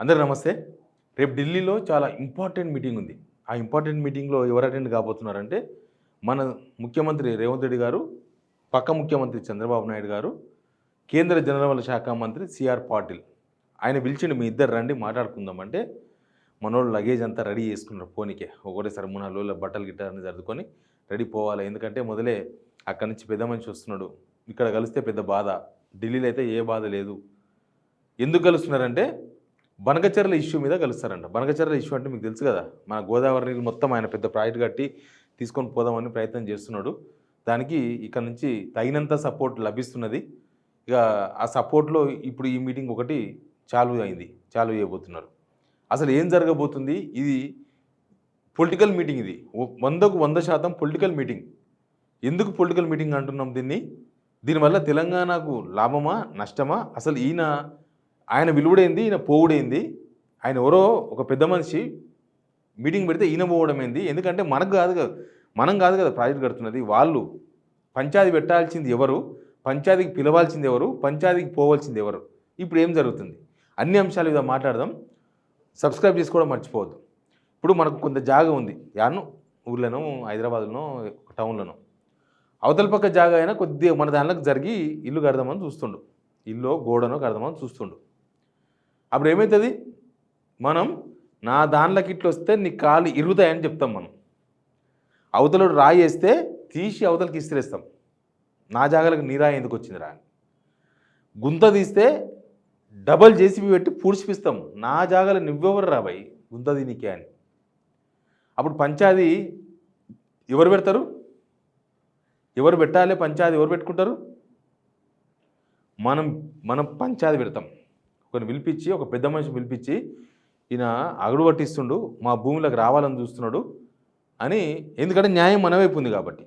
అందరూ నమస్తే. రేపు ఢిల్లీలో చాలా ఇంపార్టెంట్ మీటింగ్ ఉంది. ఆ ఇంపార్టెంట్ మీటింగ్‌లో ఎవరు అటెండ్ కాబోతున్నారంటే, మన ముఖ్యమంత్రి రేవంత్ రెడ్డి గారు, పక్క ముఖ్యమంత్రి చంద్రబాబు నాయుడు గారు, కేంద్ర జలవనరుల శాఖ మంత్రి సిఆర్ పాటిల్. ఆయన పిలిచిండు, మీ ఇద్దరు రండి మాట్లాడుకుందాం అంటే, మనోళ్ళు లగేజ్ అంతా రెడీ చేసుకున్నారు పోనీకే. ఒకటేసారి 3, 4 రోజుల బట్టలు గిట్టలు అన్నీ సర్దుకొని రెడీ పోవాలి. ఎందుకంటే మొదలే అక్కడి నుంచి పెద్ద మనిషి వస్తున్నాడు. ఇక్కడ కలిస్తే పెద్ద బాధ. ఢిల్లీలో అయితే ఏ బాధ లేదు. ఎందుకు కలుస్తున్నారంటే బనకచెర్ల ఇష్యూ మీద కలుస్తారంట. బనకచెర్ల ఇష్యూ అంటే మీకు తెలుసు కదా, మన గోదావరి నీళ్ళు మొత్తం ఆయన పెద్ద ప్రాజెక్ట్ కట్టి తీసుకొని పోదామని ప్రయత్నం చేస్తున్నాడు. దానికి ఇక్కడ నుంచి తగినంత సపోర్ట్ లభిస్తున్నది. ఇక ఆ సపోర్ట్‌లో ఇప్పుడు ఈ మీటింగ్ ఒకటి చాలు అయింది. చాలు చేయబోతున్నారు. అసలు ఏం జరగబోతుంది? ఇది పొలిటికల్ మీటింగ్ ఇది. 100కు 100% పొలిటికల్ మీటింగ్. ఎందుకు పొలిటికల్ మీటింగ్ అంటున్నాం దీన్ని? దీనివల్ల తెలంగాణకు లాభమా? నష్టమా? అసలు ఆయన విలువడేంది? ఈయన పోవుడేంది? ఆయన ఎవరో ఒక పెద్ద మనిషి మీటింగ్ పెడితే ఈయన పోవడం ఏంది? ఎందుకంటే మనం కాదు కదా ప్రాజెక్ట్ కడుతున్నది. వాళ్ళు పంచాయతీ పెట్టాల్సింది ఎవరు? పంచాయతీకి పిలవాల్సింది ఎవరు? పంచాయతీకి పోవాల్సింది ఎవరు? ఇప్పుడు ఏం జరుగుతుంది? అన్ని అంశాల మీద మాట్లాడదాం. సబ్స్క్రైబ్ చేసుకోవడం మర్చిపోవద్దు. ఇప్పుడు మనకు కొంత జాగా ఉంది. యాడ్నో ఊర్లోనో, హైదరాబాద్‌లోనో, టౌన్‌లోనో. అవతల పక్క జాగా అయినా కొద్దిగా మన దానిలోకి జరిగి ఇల్లు కడదామని చూస్తుండు. ఇల్లో గోడనో కడదామని చూస్తుండు. అప్పుడు ఏమవుతుంది? మనం నా దానిలోకి ఇట్లా వస్తే నీ కాళ్ళు ఇరుగుతాయని చెప్తాం మనం. అవతలడు రాయి వేస్తే తీసి అవతలకి ఇసిరేస్తాం. నా జాగాలకు నీ రాయి ఎందుకు వచ్చింది రా అని. గుంత తీస్తే డబల్ జేసీబీ పెట్టి పూడ్చిపిస్తాం. నా జాగాలో నువ్వెవరు రాబాయి గుంత దీనికే అని. అప్పుడు పంచాయతీ ఎవరు పెడతారు? ఎవరు పెట్టాలి? పంచాయతీ ఎవరు పెట్టుకుంటారు? మనం పంచాయతీ పెడతాం. ఒకరిని పిలిపించి, ఒక పెద్ద మనిషి పిలిపించి, ఈయన అగడు పట్టిస్తుండు, మా భూమిలోకి రావాలని చూస్తున్నాడు అని. ఎందుకంటే న్యాయం మన వైపు ఉంది కాబట్టి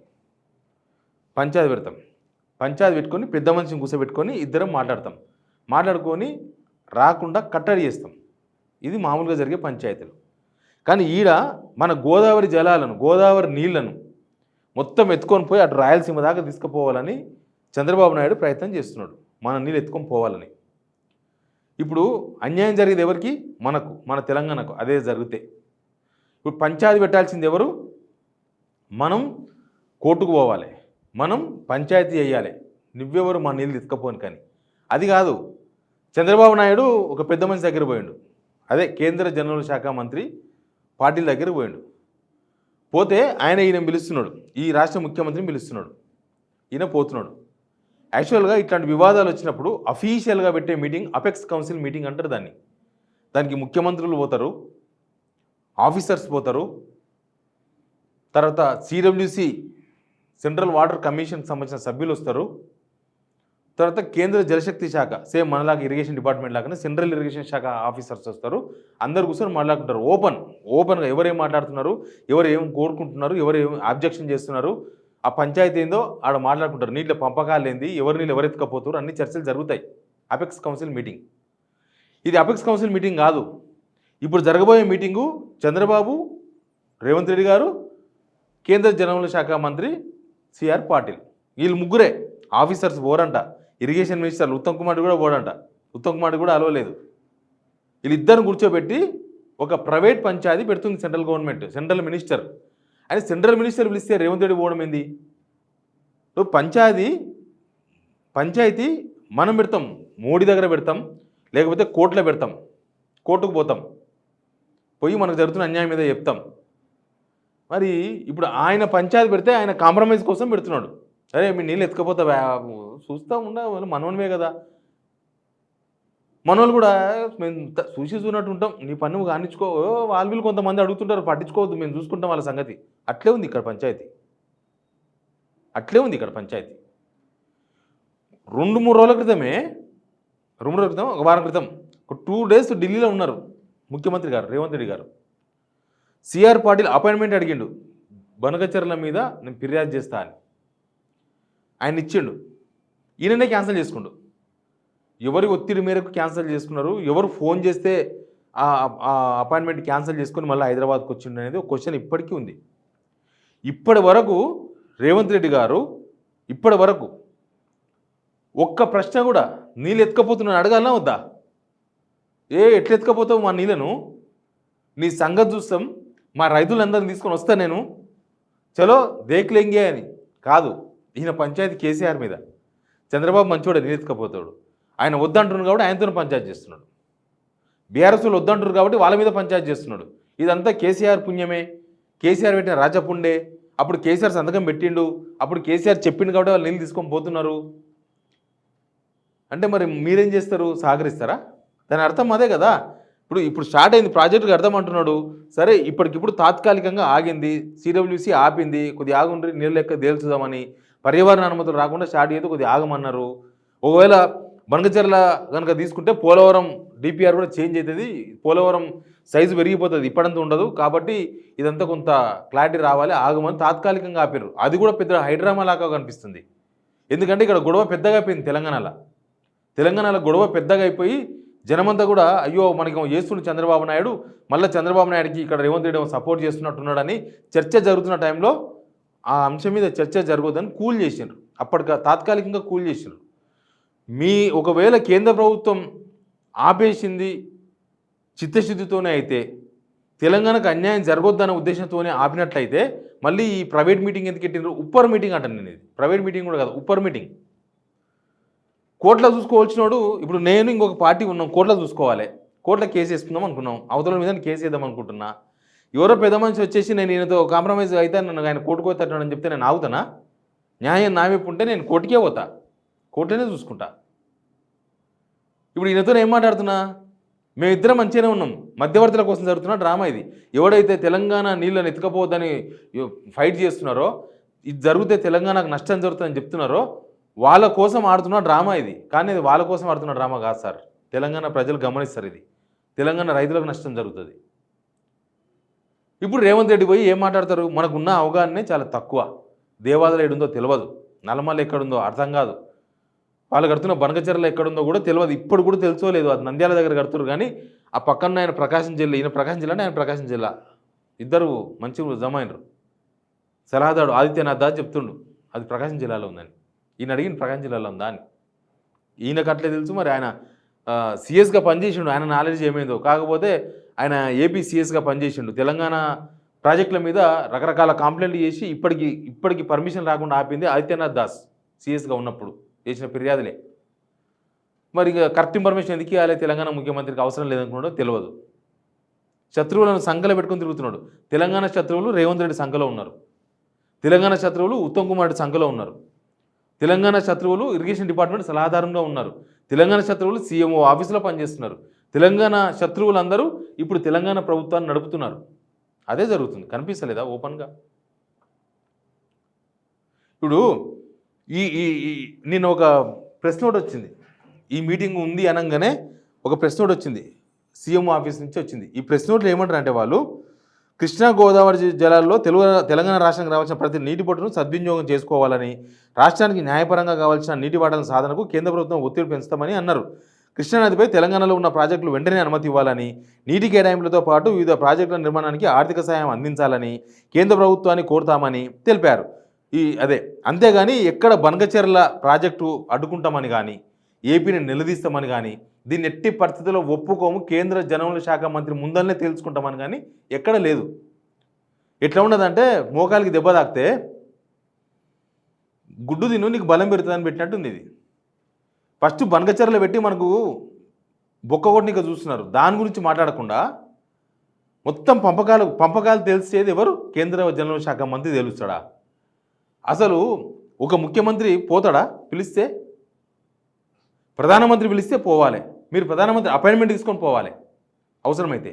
పంచాయతీ పెడతాం. పంచాయతీ పెట్టుకొని పెద్ద మనిషిని కూర్చోబెట్టుకొని ఇద్దరం మాట్లాడుకొని రాకుండా కట్టడి చేస్తాం. ఇది మామూలుగా జరిగే పంచాయతీలు. కానీ ఈడ మన గోదావరి జలాలను, గోదావరి నీళ్లను మొత్తం ఎత్తుకొని పోయి అటు రాయలసీమ దాకా తీసుకుపోవాలని చంద్రబాబు నాయుడు ప్రయత్నం చేస్తున్నాడు. మన నీళ్ళు ఎత్తుకొని పోవాలని. ఇప్పుడు అన్యాయం జరిగేది ఎవరికి? మనకు, మన తెలంగాణకు. అదే జరిగితే ఇప్పుడు పంచాయతీ పెట్టాల్సింది ఎవరు? మనం కోర్టుకు పోవాలి, మనం పంచాయతీ చేయాలి. నువ్వెవరు మా నీళ్ళు ఎత్తుకపోని కానీ. అది కాదు. చంద్రబాబు నాయుడు ఒక పెద్ద మనిషి దగ్గర పోయిండు. అదే కేంద్ర జలవనరుల శాఖ మంత్రి పాటిల్ దగ్గర పోయిండు. పోతే ఈయన పిలుస్తున్నాడు, ఈ రాష్ట్ర ముఖ్యమంత్రిని పిలుస్తున్నాడు. ఈయన పోతున్నాడు. యాక్చువల్గా ఇట్లాంటి వివాదాలు వచ్చినప్పుడు అఫీషియల్గా పెట్టే మీటింగ్ అపెక్స్ కౌన్సిల్ మీటింగ్ అంటారు దాన్ని. దానికి ముఖ్యమంత్రులు పోతారు, ఆఫీసర్స్ పోతారు, తర్వాత సిడబ్ల్యూసి సెంట్రల్ వాటర్ కమిషన్కి సంబంధించిన సభ్యులు వస్తారు, తర్వాత కేంద్ర జలశక్తి శాఖ సేమ్ మనలాగా ఇరిగేషన్ డిపార్ట్మెంట్ లాగానే సెంట్రల్ ఇరిగేషన్ శాఖ ఆఫీసర్స్ వస్తారు. అందరు కూర్చొని మాట్లాడుకుంటారు. ఓపెన్గా ఎవరేం మాట్లాడుతున్నారు, ఎవరు ఏం కోరుకుంటున్నారు, ఎవరు ఏం అబ్జెక్షన్ చేస్తున్నారు, ఆ పంచాయతీ ఏందో ఆడ మాట్లాడుకుంటారు. నీళ్ళ పంపకాలు ఏంది, ఎవరి నీళ్ళు ఎవరు ఎత్తుకపోతారు, అన్ని చర్చలు జరుగుతాయి. Apex council meeting. ఇది అపెక్స్ కౌన్సిల్ మీటింగ్ కాదు. ఇప్పుడు జరగబోయే మీటింగు చంద్రబాబు, రేవంత్ రెడ్డి గారు, కేంద్ర జలవనరుల శాఖ మంత్రి సిఆర్ పాటిల్, వీళ్ళు ముగ్గురే ఆఫీసర్స్ పోరంట. ఇరిగేషన్ మినిస్టర్ ఉత్తమ్ కుమార్ కూడా పోడంట. ఉత్తమ్ కుమార్ కూడా అలవలేదు. వీళ్ళిద్దరిని కూర్చోబెట్టి ఒక ప్రైవేట్ పంచాయతీ పెడుతుంది సెంట్రల్ గవర్నమెంట్, సెంట్రల్ మినిస్టర్. అని సెంట్రల్ మినిస్టర్ పిలిస్తే రేవంత్ రెడ్డి పోవడం ఏంది? పంచాయతీ మనం పెడతాం, మోడీ దగ్గర పెడతాం, లేకపోతే కోర్టులో పెడతాం, కోర్టుకు పోతాం, పోయి మనకు జరుగుతున్న అన్యాయం మీద చెప్తాం. మరి ఇప్పుడు ఆయన పంచాయతీ పెడితే ఆయన కాంప్రమైజ్ కోసం పెడుతున్నాడు. అరే మీ నీళ్ళు ఎత్తుకపోతా చూస్తూ మనవనివే కదా. మనోళ్ళు కూడా మేము చూసినట్టు ఉంటాం, నీ పన్ను కానిచ్చుకో. వాళ్ళు కొంతమంది అడుగుతుంటారు, పట్టించుకోవద్దు, మేము చూసుకుంటాం వాళ్ళ సంగతి. అట్లే ఉంది ఇక్కడ పంచాయతీ. 2-3 రోజుల క్రితమే, ఒక వారం క్రితం, ఒక 2 days ఢిల్లీలో ఉన్నారు ముఖ్యమంత్రి గారు రేవంత్ రెడ్డి గారు. సిఆర్ పాటిల్ అపాయింట్మెంట్ అడిగిండు. బనకచెర్ల మీద నేను ఫిర్యాదు చేస్తా అని ఆయన ఇచ్చిండు. ఈయననే క్యాన్సిల్ చేసుకుండు. ఎవరి ఒత్తిడి మేరకు క్యాన్సిల్ చేసుకున్నారు, ఎవరు ఫోన్ చేస్తే ఆ అపాయింట్మెంట్ క్యాన్సిల్ చేసుకొని మళ్ళీ హైదరాబాద్కి వచ్చిండు అనేది ఒక క్వశ్చన్ ఇప్పటికీ ఉంది. ఇప్పటి వరకు రేవంత్ రెడ్డి గారు ఒక్క ప్రశ్న కూడా నీళ్ళు ఎత్తుకపోతున్నాను అడగాలనా వద్దా? ఎట్లెత్తుకపోతావు మా నీళ్ళను, నీ సంగతి చూస్తాం, మా రైతులందరిని తీసుకొని వస్తా నేను, చలో దేక్లేంగే అని కాదు. ఈయన పంచాయతీ కేసీఆర్ మీద. చంద్రబాబు మంచోడే, నీళ్ళెత్తుకపోతాడు. ఆయన వద్దంటున్నాడు కాబట్టి ఆయనతో పంచాయతీ చేస్తున్నాడు. బీఆర్ఎస్లు వద్దంటారు కాబట్టి వాళ్ళ మీద పంచాయతీ చేస్తున్నాడు. ఇదంతా కేసీఆర్ పుణ్యమే, కేసీఆర్ పెట్టిన రాజపుండే. అప్పుడు కేసీఆర్ సంతకం పెట్టిండు, అప్పుడు కేసీఆర్ చెప్పిండు కాబట్టి వాళ్ళు నీళ్ళు తీసుకొని పోతున్నారు. అంటే మరి మీరేం చేస్తారు, సహకరిస్తారా? దాని అర్థం అదే కదా. ఇప్పుడు స్టార్ట్ అయింది ప్రాజెక్టుకి అర్థం అంటున్నాడు. సరే ఇప్పటికిప్పుడు తాత్కాలికంగా ఆగింది, సిడబ్ల్యూసీ ఆపింది, కొద్దిగా ఆగుండ్రి నీళ్ళు లెక్క తేల్చుదామని, పర్యావరణ అనుమతులు రాకుండా స్టార్ట్ చేస్తే కొద్దిగా ఆగమన్నారు. ఒకవేళ బనకచెర్ల కనుక తీసుకుంటే పోలవరం డిపిఆర్ కూడా చేంజ్ అవుతుంది, పోలవరం సైజు పెరిగిపోతుంది, ఇప్పటింతా ఉండదు. కాబట్టి ఇదంతా కొంత క్లారిటీ రావాలి, ఆగమని తాత్కాలికంగా ఆపారు. అది కూడా పెద్ద హైడ్రామా లాగా కనిపిస్తుంది. ఎందుకంటే ఇక్కడ గొడవ పెద్దగా అయిపోయింది. తెలంగాణలో గొడవ పెద్దగా అయిపోయి జనమంతా కూడా అయ్యో మనకి చేస్తుండే చంద్రబాబు నాయుడు, మళ్ళీ చంద్రబాబు నాయుడుకి ఇక్కడ రేవంత్ రెడ్డి సపోర్ట్ చేస్తున్నట్టున్నాడని చర్చ జరుగుతున్న టైంలో ఆ అంశం మీద చర్చ జరగదని కూల్ చేసిండ్రు. అప్పటికి తాత్కాలికంగా కూల్ చేసిండ్రు. ఒకవేళ కేంద్ర ప్రభుత్వం ఆపేసింది చిత్తశుద్ధితోనే అయితే, తెలంగాణకు అన్యాయం జరగొద్దన్న ఉద్దేశంతోనే ఆపినట్లయితే మళ్ళీ ఈ ప్రైవేట్ మీటింగ్ ఎందుకు పెట్టిండ్రు? ఉప్పర్ మీటింగ్ అంటాను నేను. ఇది ప్రైవేట్ మీటింగ్ కూడా కాదు, ఉప్పర్ మీటింగ్. కోర్టులో చూసుకోవాల్సినోడు, ఇప్పుడు నేను ఇంకొక పార్టీ ఉన్నాం, కోర్టులో చూసుకోవాలి, కోర్టులో కేసు వేసుకుందాం అనుకున్నాం, అవతల మీద కేసు వేద్దాం అనుకుంటున్నా. ఎవరో పెద్ద మనిషి వచ్చేసి నేను ఈయనతో కాంప్రమైజ్ అయితే నన్ను ఆయన కోర్టుకు పోతాడని చెప్తే నేను ఆగుతానా? న్యాయం నా వైపు ఉంటే నేను కోర్టుకే పోతా, కోర్టునే చూసుకుంటా. ఇప్పుడు ఈయనతో ఏం మాట్లాడుతున్నా? మేమిద్దరం మంచిగానే ఉన్నాం, మధ్యవర్తుల కోసం జరుగుతున్న డ్రామా ఇది. ఎవడైతే తెలంగాణ నీళ్ళని ఎత్తుకపోవద్దని ఫైట్ చేస్తున్నారో, ఇది జరిగితే తెలంగాణకు నష్టం జరుగుతుందని చెప్తున్నారో వాళ్ళ కోసం ఆడుతున్న డ్రామా ఇది. కానీ ఇది వాళ్ళ కోసం ఆడుతున్న డ్రామా కాదు సార్. తెలంగాణ ప్రజలు గమనిస్తారు, ఇది తెలంగాణ రైతులకు నష్టం జరుగుతుంది. ఇప్పుడు రేవంత్ రెడ్డి పోయి ఏం మాట్లాడతారు? మనకున్న అవగాహనే చాలా తక్కువ. దేవాదాలు ఎక్కడుందో తెలియదు, నల్లమల్ల ఎక్కడుందో అర్థం కాదు, వాళ్ళు కడుతున్న బనకచెర్ల ఎక్కడుందో కూడా తెలియదు. ఇప్పుడు కూడా తెలుసోలేదు. అది నంద్యాల దగ్గర కడుతున్నారు. కానీ ఆ పక్కన ఆయన ప్రకాశం జిల్లా, ఈయన ప్రకాశం జిల్లా, ఆయన ప్రకాశం జిల్లా, ఇద్దరు మంచిగా జమైనరు. సలహాదారు ఆదిత్యనాథ్ దాస్ చెప్తుండు అది ప్రకాశం జిల్లాలో ఉందని. ఈయన అడిగిన ప్రకాశం జిల్లాలో ఉందా అని. ఈయనకు అట్లే తెలుసు. మరి ఆయన సిఎస్గా పనిచేసిండు, ఆయన నాలెడ్జ్ ఏమైందో. కాకపోతే ఆయన ఏపీ సిఎస్గా పనిచేసిండు. తెలంగాణ ప్రాజెక్టుల మీద రకరకాల కంప్లైంట్లు చేసి ఇప్పటికి పర్మిషన్ రాకుండా ఆపింది ఆదిత్యనాథ్ దాస్ సిఎస్గా ఉన్నప్పుడు చేసిన ఫిర్యాదులే. మరి ఇక కరెక్ట్ ఇన్ఫర్మేషన్ ఎందుకు ఇవ్వాలి? తెలంగాణ ముఖ్యమంత్రికి అవసరం లేదనుకున్నాడో తెలియదు. శత్రువులను సంఖలో పెట్టుకుని తిరుగుతున్నాడు. తెలంగాణ శత్రువులు రేవంత్ రెడ్డి సంఖలో ఉన్నారు, తెలంగాణ శత్రువులు ఉత్తమ్ కుమార్ రెడ్డి సంఖలో ఉన్నారు, తెలంగాణ శత్రువులు ఇరిగేషన్ డిపార్ట్మెంట్ సలహాదారంగా ఉన్నారు, తెలంగాణ శత్రువులు సీఎంఓ ఆఫీసులో పనిచేస్తున్నారు, తెలంగాణ శత్రువులందరూ ఇప్పుడు తెలంగాణ ప్రభుత్వాన్ని నడుపుతున్నారు. అదే జరుగుతుంది, కనిపిస్తలేదా ఓపెన్గా? ఇప్పుడు నిన్న ఒక ప్రెస్ నోట్ వచ్చింది, ఈ మీటింగ్ ఉంది అనగానే ఒక ప్రెస్ నోట్ వచ్చింది, సీఎం ఆఫీస్ నుంచి వచ్చింది. ఈ ప్రెస్ నోట్లో ఏమంటారు అంటే, వాళ్ళు కృష్ణా గోదావరి జలాల్లో తెలంగాణ రాష్ట్రానికి రావాల్సిన ప్రతి నీటి బొట్టును సద్వినియోగం చేసుకోవాలని, రాష్ట్రానికి న్యాయపరంగా కావాల్సిన నీటి వాటాల సాధనకు కేంద్ర ప్రభుత్వం ఒత్తిడి పెంచుతామని అన్నారు. కృష్ణానదిపై తెలంగాణలో ఉన్న ప్రాజెక్టులు వెంటనే అనుమతి ఇవ్వాలని, నీటి కేటాయింపులతో పాటు వివిధ ప్రాజెక్టుల నిర్మాణానికి ఆర్థిక సహాయం అందించాలని కేంద్ర ప్రభుత్వాన్ని కోరుతామని తెలిపారు. అంతేగాని ఎక్కడ బనకచెర్ల ప్రాజెక్టు అడ్డుకుంటామని కానీ, ఏపీని నిలదీస్తామని కానీ, దీన్ని ఎట్టి పరిస్థితుల్లో ఒప్పుకోము, కేంద్ర జనవనరుల శాఖ మంత్రి ముందల్నే తేల్చుకుంటామని కానీ ఎక్కడ లేదు. ఎట్లా ఉండదంటే, మోకాలికి దెబ్బ తాకితే గుడ్డు తిను నీకు బలం పెరుగుతుందని పెట్టినట్టుంది ఇది. ఫస్ట్ బనకచెర్ల పెట్టి మనకు బొక్క కొట్టిక చూస్తున్నారు. దాని గురించి మాట్లాడకుండా మొత్తం పంపకాలు తెలిసేది ఎవరు? కేంద్ర జనవనరుల శాఖ మంత్రి తెలుస్తాడా? అసలు ఒక ముఖ్యమంత్రి పోతాడా? పిలిస్తే, ప్రధానమంత్రి పిలిస్తే పోవాలి. మీరు ప్రధానమంత్రి అపాయింట్మెంట్ తీసుకొని పోవాలి. అవసరమైతే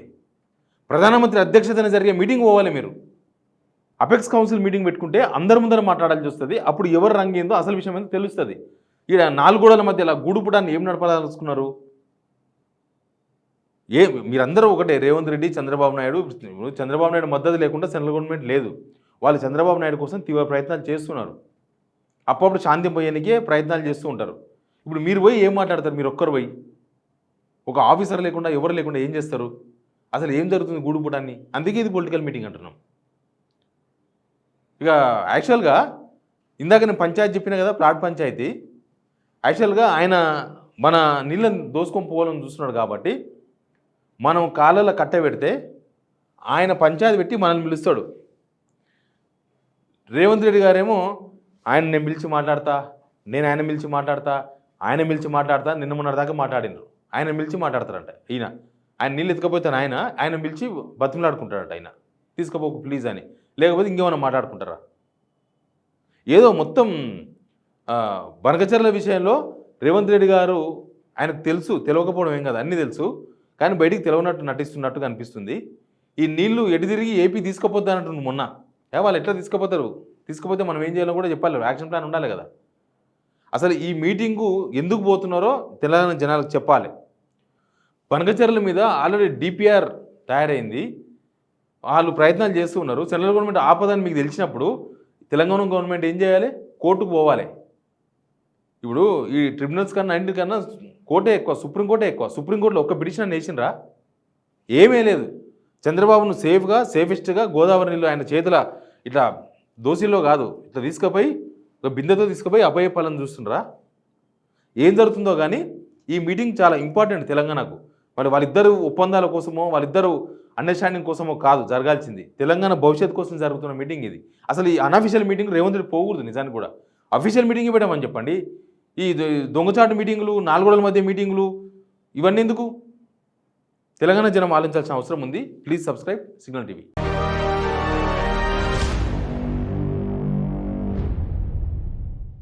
ప్రధానమంత్రి అధ్యక్షతన జరిగే మీటింగ్ పోవాలి. మీరు అపెక్స్ కౌన్సిల్ మీటింగ్ పెట్టుకుంటే అందరి ముందర మాట్లాడాల్సి వస్తుంది. అప్పుడు ఎవరు రంగేందో అసలు విషయం ఏందో తెలుస్తుంది. ఈడ నాలుగు గోడల మధ్య ఇలా గూడుపుటాన్ని ఏం నడపాలనుకున్నారు? మీరందరూ ఒకటే, రేవంత్ రెడ్డి, చంద్రబాబు నాయుడు. చంద్రబాబు నాయుడు మద్దతు లేకుండా సెంట్రల్ గవర్నమెంట్ లేదు. వాళ్ళు చంద్రబాబు నాయుడు కోసం తీవ్ర ప్రయత్నాలు చేస్తున్నారు. అప్పుడప్పుడు శాంతి పోయేందుకే ప్రయత్నాలు చేస్తూ ఉంటారు. ఇప్పుడు మీరు పోయి ఏం మాట్లాడతారు? మీరు ఒక్కరు పోయి ఒక ఆఫీసర్ లేకుండా, ఎవరు లేకుండా ఏం చేస్తారు? అసలు ఏం జరుగుతుంది గూడుపుటాన్ని? అందుకే ఇది పొలిటికల్ మీటింగ్ అంటున్నాం. ఇక యాక్చువల్గా ఇందాక నేను పంచాయతీ చెప్పిన కదా, ప్లాట్ పంచాయతీ. యాక్చువల్గా ఆయన మన నీళ్ళని దోసుకొని పోవాలని చూస్తున్నాడు కాబట్టి మనం కాళ్ళలో కట్ట పెడితే ఆయన పంచాయతీ పెట్టి మనల్ని పిలుస్తాడు. రేవంత్ రెడ్డి గారేమో నేను పిలిచి మాట్లాడతా, నేను ఆయన పిలిచి మాట్లాడతా, ఆయన పిలిచి మాట్లాడతా, నిన్న మొన్నటి దాకా మాట్లాడినారు. ఆయన పిలిచి మాట్లాడతారంట. ఆయన నీళ్ళు ఎత్తుకపోతాను ఆయన పిలిచి బతిమలాడుకుంటాడంట. ఆయన తీసుకుపోకు ప్లీజ్ అని, లేకపోతే ఇంకేమైనా మాట్లాడుకుంటారా? ఏదో మొత్తం బనకచర్ల విషయంలో రేవంత్ రెడ్డి గారు ఆయనకు తెలుసు, తెలియకపోవడం ఏం కాదు, అన్నీ తెలుసు, కానీ బయటికి తెలియనట్టు నటిస్తున్నట్టుగా అనిపిస్తుంది. ఈ నీళ్లు ఎటు తిరిగి ఏపీ తీసుకుపోతానంటు మొన్న వాళ్ళు ఎట్లా తీసుకుపోతారు? తీసుకుపోతే మనం ఏం చేయాలో కూడా చెప్పాలి, యాక్షన్ ప్లాన్ ఉండాలి కదా. అసలు ఈ మీటింగు ఎందుకు పోతున్నారో తెలంగాణ జనాలకు చెప్పాలి. బనకచర్ల మీద ఆల్రెడీ డిపిఆర్ తయారైంది, వాళ్ళు ప్రయత్నాలు చేస్తూ ఉన్నారు. సెంట్రల్ గవర్నమెంట్ ఆపదని మీకు తెలిసినప్పుడు తెలంగాణ గవర్నమెంట్ ఏం చేయాలి? కోర్టుకు పోవాలి. ఇప్పుడు ఈ ట్రిబ్యునల్స్ కన్నా అన్నిటికన్నా కోర్టే ఎక్కువ, సుప్రీంకోర్టే ఎక్కువ. సుప్రీంకోర్టులో ఒక్క పిటిషన్ వేసిండ్రా? ఏమీ లేదు. చంద్రబాబును సేఫెస్ట్గా గోదావరి నీళ్ళు ఆయన చేతుల ఇట్లా దోశలో కాదు, ఇట్లా తీసుకుపోయి ఒక బిందెతో తీసుకుపోయి అభయపాలను చూస్తుండ్రా? ఏం జరుగుతుందో కానీ ఈ మీటింగ్ చాలా ఇంపార్టెంట్ తెలంగాణకు. వాళ్ళిద్దరు ఒప్పందాల కోసమో వాళ్ళిద్దరు అండర్స్టాండింగ్ కోసమో కాదు జరగాల్సింది, తెలంగాణ భవిష్యత్తు కోసం జరుగుతున్న మీటింగ్ ఇది. అసలు ఈ అనఫిషియల్ మీటింగ్ రేవంత్ రెడ్డి పోకూడదు. నిజానికి కూడా అఫీషియల్ మీటింగ్ పెట్టమని చెప్పండి. ఈ దొంగచాటు మీటింగులు, 4 గోడల మధ్య మీటింగులు, ఇవన్నీ ఎందుకు? తెలంగాణ జనం ఆలోచించాల్సిన అవసరం ఉంది. Please subscribe signal TV.